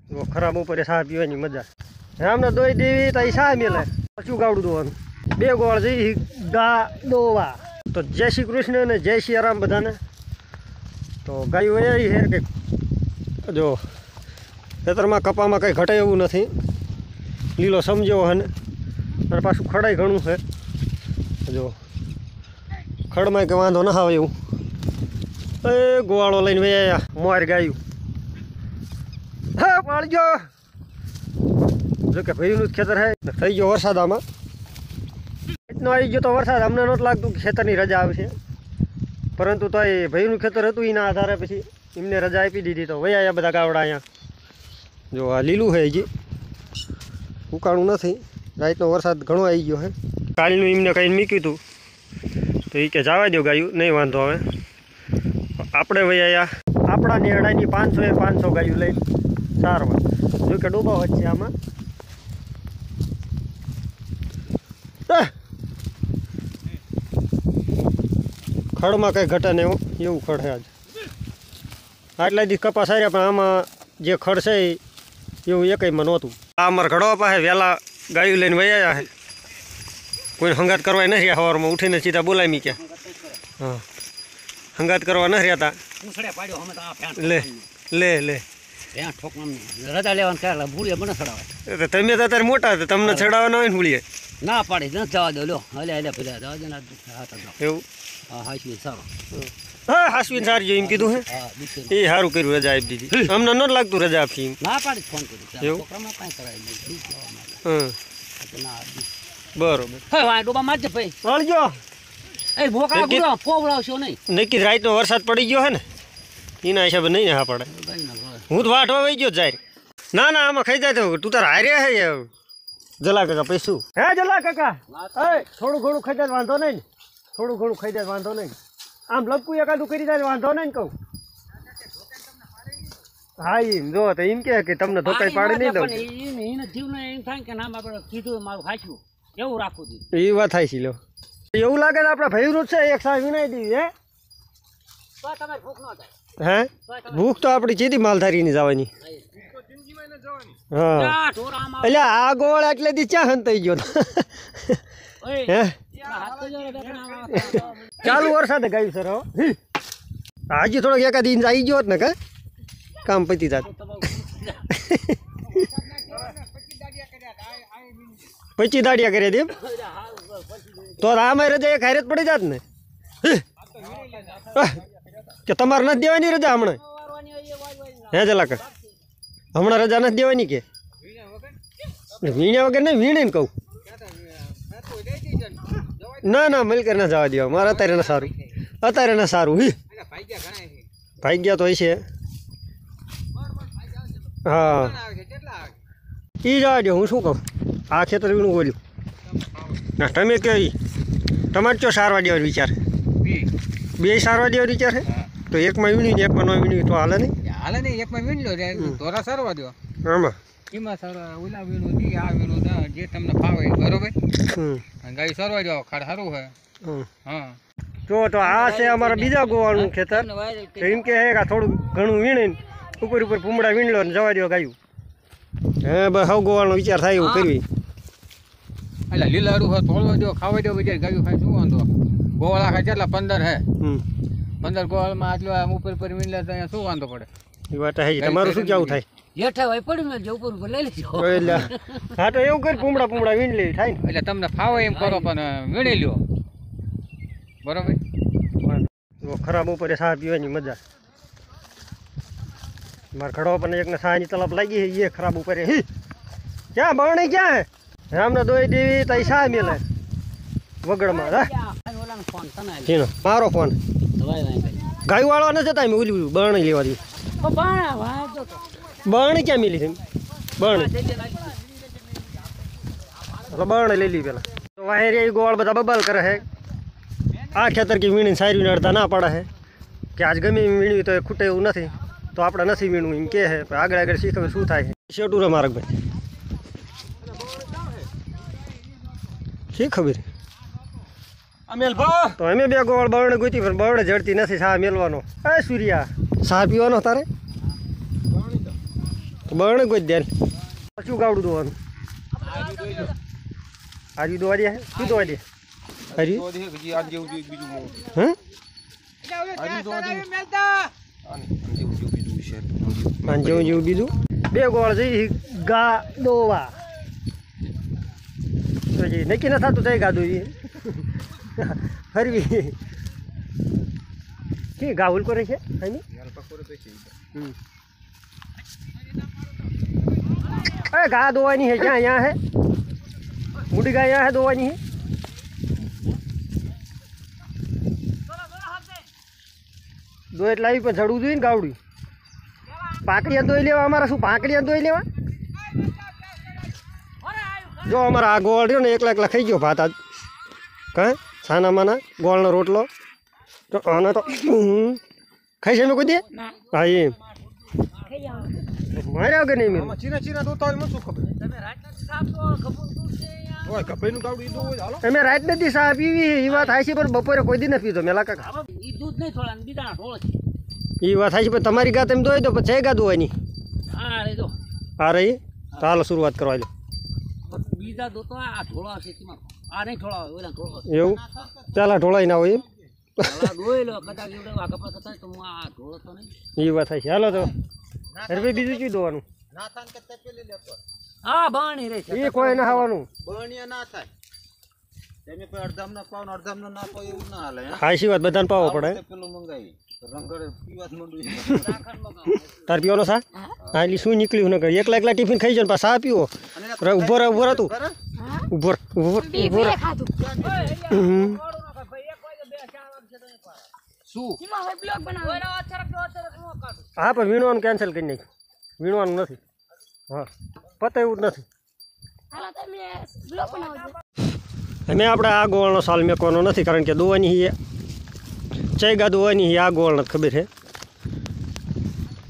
તો ખરાબ ઉપર સાહ પીવાની મજા આમને દોઈ દેવી તો સાહ મેલે શું ગાવડું દોવાનું બે ગોળ જઈ ગા દોવા તો જય શ્રી કૃષ્ણ અને જય શ્રી રામ બધાને તો ગાયું એ છે કે જો ખેતરમાં કપામાં કંઈ ઘટે એવું નથી લીલો સમજ્યો હે ને અને પાછું ખડાઈ ઘણું છે જો ખડમાં કે વાંધો ના આવે એવું એ ગોવાળો લઈને વયા મોર ગાયું હા પાળજો જો કે ભાઈનું જ ખેતર હે થઈ ગયો વરસાદ આમાં એટલો આવી ગયો તો વરસાદ અમને નહોતું લાગતું કે ખેતરની રજા આવશે પરંતુ તો એ ભાઈનું ખેતર હતું એના આધારે પછી એમને રજા આપી દીધી તો વયા બધા ગાવડા અહીંયા જો આ લીલું છે હજી ઉકાળું નથી રાતનો વરસાદ ઘણો આવી ગયો છે કાલનું એમને કંઈ મૂક્યું હતું તો એ કે જવા દો ગાયું નહીં વાંધો આવે આપણે વયા આપણા નેડાની 500 એ 500 ગાયું લઈ સારવાર જો કે ડૂબા વચ્ચે આમાં ખડમાં કંઈ ઘટે નહીં એવું ખડ છે આજ આટલા દી કપાસ આવ્યા પણ આમાં જે ખડ છે એવું એકઈમાં નહોતું આ અમારા ઘડવા પાસે વહેલા ગાયું લઈને વયા છે કોઈ હંગાત કરવા નથી સવારમાં ઉઠીને સીધા બોલાવી કે હા હંગાત કરવા નથી રહેતા લે લે લે રજા લેવાનું ક્યારે ભૂલીએ મને ચડાવે તમે તો અત્યારે મોટા હતા તમને ચડાવવાના હોય ને ભૂલીએ ના પાડી ન જવા દો લો હલે હલે ફર્યા જવા દે એવું હા હાશવી સારો હા હાશવીને સારી જો એમ કીધું હે એ સારું કર્યું રજા આપી દીધી અમને ન લાગતું રજા આપી ના પાડી ફોન કરી એવું હા બરોબર હા ડોબા મારજે ભાઈ વળજો એ ભોકા ગુડો પોવડાવશો નહીં નક્કી રાતનો વરસાદ પડી ગયો હે ને એના હિસાબે નહીં હા પડે હું તો વાટવા વહી ગયો જાય ના ના આમાં ખાઈ જાય તો તું તાર હાર્યા હે જલા કાકા પૈસું હે જલા કાકા થોડું ઘણું ખાઈ જાય વાંધો નહીં થોડું ઘણું ખાઈ જાય વાંધો નહીં આમ લપકું એકાદું કરી જાય વાંધો નહીં કહું હા એમ જો તો એમ કે તમને ધોકાઈ પાડી નહીં દઉં એને જીવને એમ થાય કે નામ આપણે કીધું મારું હાચ્યું એવું રાખવું દીધું એ વાત થાય છે લો એવું લાગે ને આપણા ભાઈનું છે એક સાહેબ વિનાઈ દીધી હે તો તમારે ભૂખ ન થાય હે ભૂખ તો આપણી ચીધી માલધારીની જવાની હા એટલે આ ગોળ એટલે દી ચા હંતાઈ ગયો હે ચાલુ વરસાદે ગાયું સર હજી થોડોક એકાદ ઇંચ આવી ગયો ને કામ પતી જાત પછી દાડિયા કરી દે તો આમાં રજા એક હારે જ પડી જાત ને કે તમારે નથી દેવાની રજા હમણાં હે જલા કા હમણાં રજા નથી દેવાની કે વીણ્યા વગર નહીં વીણે ને કહું ના ના મલકર ના જવા દેવા મારે અત્યારે ના સારું ભાઈ ગયા તો છે હા એ જવા દો હું શું કહું આ ખેતર વીણું બોલ્યું ના તમે કે તમારે ચો સારવા દેવાનો વિચાર બે સારવા દેવાનો વિચાર છે તો એકમાં વીણ્યું ને એકમાં ન વીણ્યું તો હાલે નહીં એકમાં વીણ લો ધોરા સારવા દો આમાં એમાં સારવા ઓલા વીણું દી આ વીણું જે તમને ફાવે બરોબર ગાય સારવા દો ખાડ સારું છે હા તો આ છે અમારા બીજા ગોવાળનું ખેતર તો એમ કે હે થોડું ઘણું વીણીને ઉપર ભૂમડા વીણ લો ને જવા દો ગાયું હે બસ હવે ગોવાળનો વિચાર થાય એવું કરવી એટલે લીલાડું હોય તોડવા દો ખાવા દો બજાર ગાયું ખાય શું વાંધો ગોવાળા ખાય કેટલા 15 હે 15 ગોવાળમાં આટલું ઉપર પર વીણ લે તો અહીંયા શું વાંધો પડે એ વાત હે તમારું શું કેવું થાય હેઠા હોય પડી મેં ઉપર ઉપર લઈ લેજો એટલે હા તો એવું કરી ભૂમડા વીણ લેવી થાય ને એટલે તમને ફાવે એમ કરો પણ વીણી લ્યો બરોબર ખરાબ ઉપર સાહ પીવાની મજા મારે ખડવા પણ એકને સાહની તલપ લાગી છે એ ખરાબ ઉપર ક્યાં બરણી ક્યાં હે આમને દોઈ દેવી તો સાહ મેલે વગડમાં હા મારો ફોન ગાય વાળવા નથી જતા મેં ઓલી બરણી લેવા દઉં બરણી ક્યાં મિલી છે બરણી બરણી લઈ લી પેલા તો વાહેરી ગોળ બધા બબાલ કરે છે આ ખેતર કે વીણીને સારી નડતા ના પડે છે કે આજ ગમે વીણવી તો ખૂટે એવું નથી તો આપણે નથી વીણવું એમ કે છે આગળ આગળ શીખવે શું થાય શેટું રે મારકભાઈ શી ખબર તો અમે બે ગોળ બરણે ગોતી પણ બરણે જડતી નથી સાહ મેલવાનો એ સૂર્યા સાહ પીવાનો તારે બણ કોઈ ધ્યાન શું ગાવડું દોવાનું આજુ દોવા દે શું દોવા દે હરી હા જેવું જેવું બીજું 2 ગોળ જઈ ગા દોવા નક્કી ન થતું તઈ ગાધું ફરવી કે ગાવલ કરે છે अरे गा दो नहीं है क्या यहाँ है मुड़ी गाय यहाँ है दो नहीं है दो એટલે આવી પણ જડવું જોઈએ ને ગાવડી પાકડીયા દોઈ લેવા અમારા શું પાકડીયા દોઈ લેવા જો અમારા આ ગોળ રહ્યો ને એકલા ખાઈ ગયો ભાત આજ કાં સાના માના ગોળનો રોટલો તો આને તો ખાઈ છે મેં કોઈ દે હા એમ માર્યા કે નહીં મેં અમે રાત નથી સા પીવી એ વાત થાય છે પણ બપોરે કોઈ દી નથી પીધો મેલા કાકા એ વાત થાય છે પણ તમારી ગા તમે દોઈ દો પછી ગા દોવાની હા રહી તો હાલો શરૂઆત કરવા લો એવું ચાલા ઢોળાઈ ના હોય એ વાત થાય છે હાલો તો અરે ભાઈ બીજું શું દોવાનું એ કોઈ ના ખાવાનું ખાસી વાત બધાને પાવો પડે તાર પીવાનો સા હા એટલે શું નીકળ્યું ને એકલા ટિફિન ખાઈ જાય સા પીવો ઉભો રહે તું ઉભો રહે હા પણ વીણવાનું કેન્સલ કરી નાખ્યું વીણવાનું નથી હા પતા એવું જ નથી અમે આપણે આ ગોળનો સાલ મેકવાનો નથી કારણ કે દોવાની ચૈગા દોવાની આ ગોળ નથી ખબર છે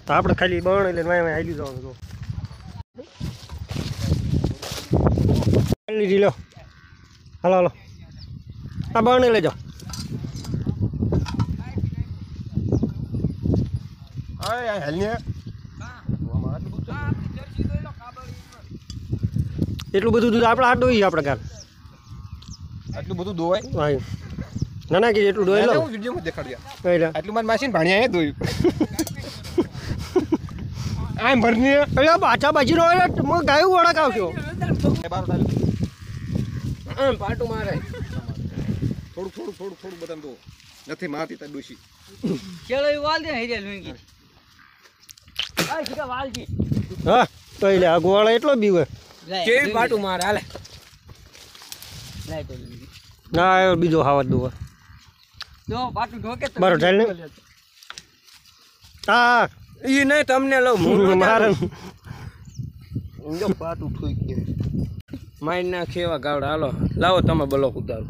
તો આપણે ખાલી બણ એટલે વાય હાલી જવાનું તો લીધી લો હાલો હાલો આ બણ લઈ જાઓ એટલું બધું દૂધ આપણે આ દોઈએ આપણે ગામ આટલું બધું દોવાય હા ના ના કે એટલું દોઈ લો વિડીયોમાં દેખાડ્યા આટલું મારી માસીને ભાણિયા દોયું આમ ભરની એટલે પાછા બાજી નો ગાયું વળક આવશો પાટું મારે થોડું બધા દો નથી મારતી તાર ડોશી ચલો એ વાલ દે હેજે લુંગી વાલજી હા તો એટલે આ ગોળા એટલો બીવે કેવી પાટું મારે હાલે ના બીજો ખાવા દો જો પાટું ઢોકે મારો ઢાલ ને હા ઈ નહીં તમને લઉં મારે જો પાટું ઠોઈ ગયું મારી ના ખેવા ગાવડા હાલો લાવો તમે બ્લોક ઉતારો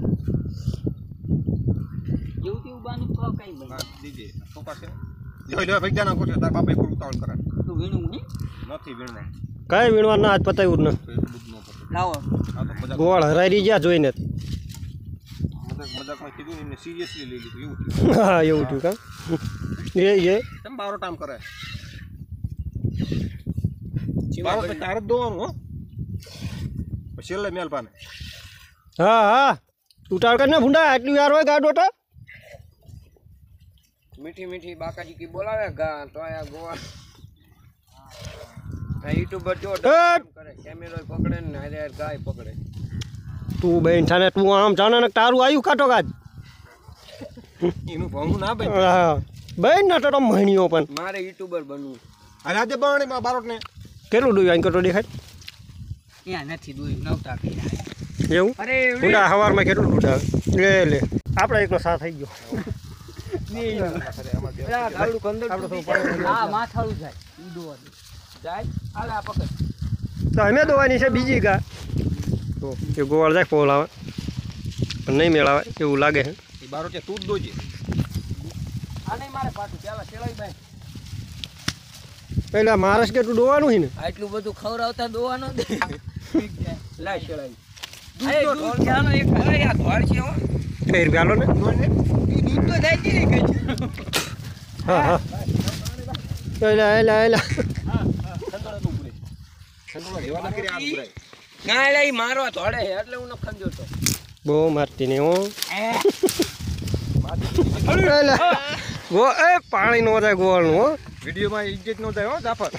જેવું તેવું બાનું તો કઈ બને દીજે સોપા છે જો ભાઈ જાના કોઠે તાર બાપે કોડ ઉતાવળ કરે તું વીણું નહીં નથી વીણવા કાંઈ વીણવા ના જ પતાવ્યું જ લાવો ન ગોળ હરાઈ ગયા જોઈને મજાકમાં કીધું ને સિરિયસલી લઈ લીધું એવું હા એવું થયું કાં એ તમે બારો ટાઈમ કરે બારો તો તાર જ દોવાનું હો પછી છેલ્લે મેલ પાને હા હા ઉતાવળ કરીને ભૂંડા આટલી વાર હોય ગાડો તો મીઠી મીઠી બાકાજી કી બોલાવે ગા તો આ ગોવા યુટ્યુબર જો કરે કેમેરો પકડે ને હારે ગાય પકડે તું બેન થાને તું આમ જાણે ને તારું આવ્યું કાટો કાજ એનું ભંગું ના બેન હા બેન ના તો મહિણીઓ પણ મારે યુટ્યુબર બનવું અરે આજે બણી માં બારોટ ને કેટલું ડોયું આઈ કટો દેખાય ત્યાં નથી દોયું નવતા પીના એવું અરે ભૂંડા સવારમાં કેટલું ભૂંડા લે આપણે એકનો સાથ થઈ ગયો હા માથાળું જાય ઈ દોવા દે જાય હાલે આ પકડ તો અમે દોવાની છે બીજી ગા તો એ ગોળ જાય પોલ આવે પણ નહીં મેળાવે એવું લાગે છે એ બારો છે તું જ દોજે આ નહીં મારે પાટું પેલા ચલાવી ભાઈ એટલે મહારાષ્ટ્ર કેટલું દોવાનું છે ને આટલું બધું ખવડાવતા દોવાનો દે લાય ચલાવી દૂધ ક્યાંનો એક અરે આ ધોળ છે હો કઈ રૂપિયા લો ને દૂધ તો જાય છે ને કઈ હા હા એલા સંતોડા નું પૂરે ના એટલે ઈ મારવા થોડે છે એટલે હું નખન જોતો બહુ મારતી નહીં હું ગો એ પાણી નો થાય ગોળનું હો વિડીયોમાં ઇજ્જત નો થાય હો જાફર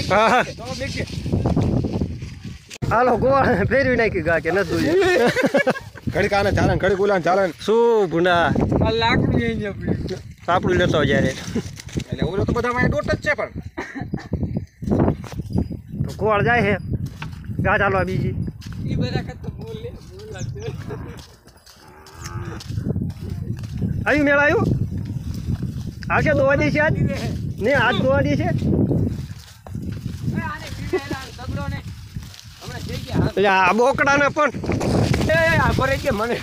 હા હાલો ગોળ ફેરવી નાખી ગા કે નથી ઘડી કાને ચાલન ઘડી ગુલાન ચાલન શું ભૂંડા આ લાકડી અહીં આપડી સાપડું લેતો જ્યારે એટલે ઓલો તો બધા મારે ડોટ જ છે પણ તો ગોળ જાય છે ગા ચાલો બીજી ઈ બધા કત બોલે આવ્યું મેળ આવ્યું આ કે દોવા દે છે આજ ને આજ દોવા દે છે આને પીડેલા દગડો ને હમણાં જઈ ગયા એટલે આ બોકડાને પણ એ આ ભરે કે મને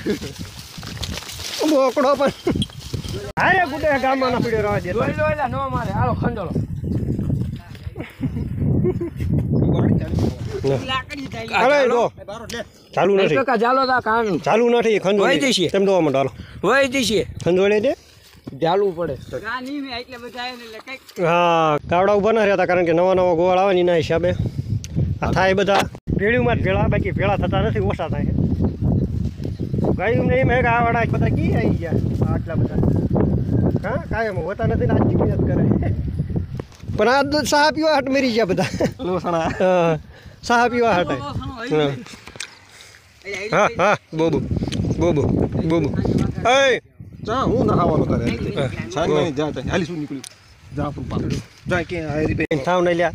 બોકડો પણ અરે ગુડે ગામમાં ના પીડ્યો રહેવા દે જોઈ લો એટલે નો મારે હાલો ખંડોળો લાકડી થાય અરે જો ચાલુ નથી કાકા જાલો દા કાન ચાલુ નથી ખંડો વહી જશે. તેમ દોવા માંડો વહી જશે ખંડોળે દે જાલવું પડે ગાની મે એટલે બધા એટલે કઈક હા ગાવડા ઉભા ના રહેતા કારણ કે નવા નવા ગોળ આવે ને એના હિસાબે આ થાય બધા ભેળીમાં જ ભેળા બાકી ભેળા થતા નથી ઓછા થાય ગાયું નહીં મેં આ વાળા બધા કી આવી ગયા આટલા બધા હા કાયમ હોતા નથી ને આજની મહેનત કરે પણ આ તો સાહ પીવા હાટ મરી ગયા બધા હા સાહ પીવા હાટ હા હા બોબુ બોબુ બોબુ એ ચા હું ના ખાવાનું કરે સાંજની જાતે હાલી શું નીકળ્યું જાફર પાકડ્યું જા કે આ રીપે થાવ નહીં લ્યા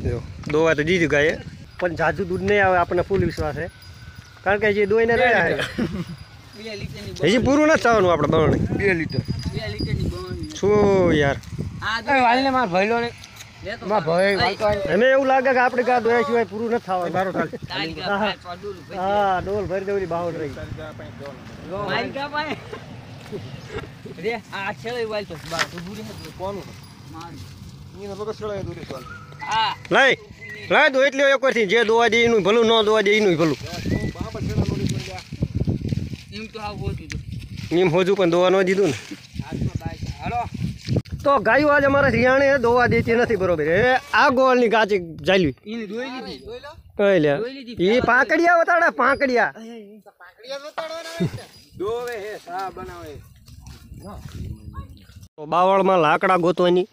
જો દોવા તો દીધું ગાયે પણ જાજુ દૂધ નહીં આવે આપણને ફૂલ વિશ્વાસ છે કારણ કે જે દોઈને રહ્યા છે 2 લીટરની હજી પૂરું નથી થવાનું આપણે બરણી 2 લીટર 2 લીટરની બોની શું યાર આ જો વાલને માર ભઈલો ને માર ભઈ વાલતો એને એવું લાગે કે આપણે ગા દોયા સિવાય પૂરું નથી થવાનું બારો ચાલ તાલી કા પાય પડુલ હા ડોલ ભરી દેવડી બાવડ રહી મારી કા પાય રે આ છેલે વાલ તો બા તો બુરી હે કોનું મારી ઈનો લોકો સળાય દૂરી ચાલ આ લઈ લઈ દો એટલે એક થી જે દોવા દે એનું ભલું ન દોવા દે એનું ભલું બાપા છેડા લોડી પડી ગયા એમ તો આવ હોતું તો એમ હોજું પણ દોવા ન દીધું ને હાથમાં બાઈક હાલો તો ગાયો આજ અમારા રિયાણે દોવા દેતી નથી બરોબર એ આ ગોળની ગાચી ચાલ્યું ઈને ધોઈ લીધી જોઈ લો કઈ લે એ પાંકડિયા વતાડે પાંકડિયા દોવે હે સા બનાવે તો બાવળમાં લાકડા ગોતવાની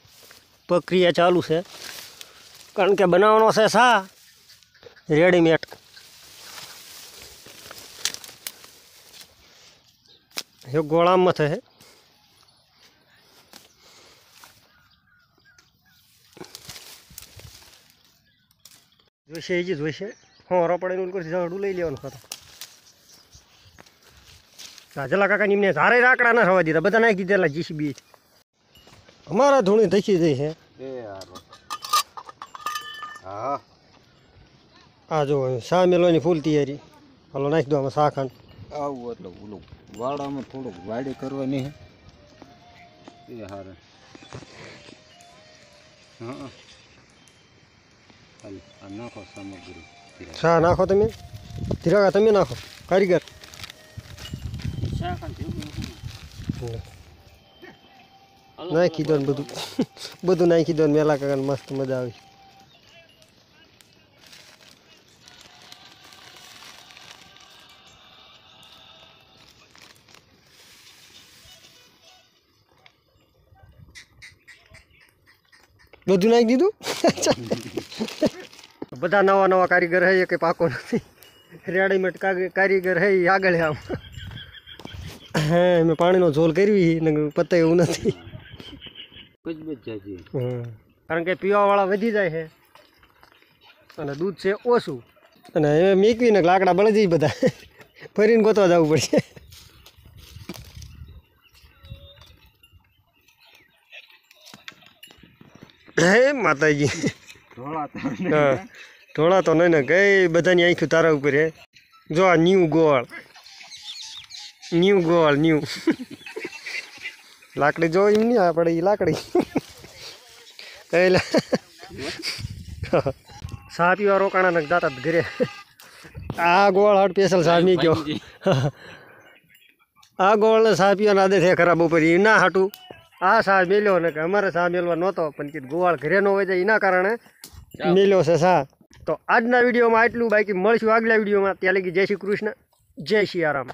પ્રક્રિયા ચાલુ છે કારણ કે બનાવવાનો છે સા રેડીમેડ એ ગોળામાં છે જોઈશે એ જ જોઈશે હોરો પડે એનું કરશે ઝાડું લઈ લેવાનું ખાતા રાજલા કાકાની એમને ધારે રાકડા ના થવા દીધા બધા નાખી દીધેલા જીસીબી અમારા ધૂણી ધખી જઈ છે એ યાર હા આ જો સા મેલોની ફૂલ તૈયારી હાલો નાખી દો આમાં શાખાંડ આવું એટલે ઓલું વાડામાં થોડુંક વાડી કરવાની હે એ હારે હા હાલ આ નાખો સામગ્રી શા નાખો તમે ધીરાગા તમે નાખો કારીગર નાખી દો ને બધું બધું નાખી દો ને મેલા કાકાને મસ્ત મજા આવી બધું નાખી દીધું બધા નવા નવા કારીગર હે કે પાકો નથી રેડીમેડ કારીગર હે ઈ આગળ આમ હે મેં પાણીનો ઝોલ કરવી ને પતે એવું નથી કારણ કે પીવાવાળા વધી જાય છે અને દૂધ છે ઓછું અને એ મેકવીને લાકડા બળી જાય બધા ફરીને ગોતવા જવું પડશે હે માતાજી હા ઢોળા તો નહીં ને કઈ બધાની આંખ્યું તારા ઉપર હે જો આ ન્યૂ ગોળ લાકડી જો એમ નહીં આપણે એ લાકડી એટલે સા પીવા રોકાણા ને જાતા ઘરે આ ગોળ હાટ સ્પેશિયલ સા મી ગયો આ ગોળને સા પીવાના આદત છે ખરાબ ઉપર એ ના હાટું આ સા મેલ્યો ને કે અમારે સા મેલવા નહોતો પણ કીધું ગોવાળ ઘરે ન હોય તો એના કારણે મેલ્યો છે સા. તો આજના વિડીયોમાં આટલું, બાકી મળશું આગલા વિડીયોમાં. ત્યાં લગી જય શ્રી કૃષ્ણ, જય સિયારામ.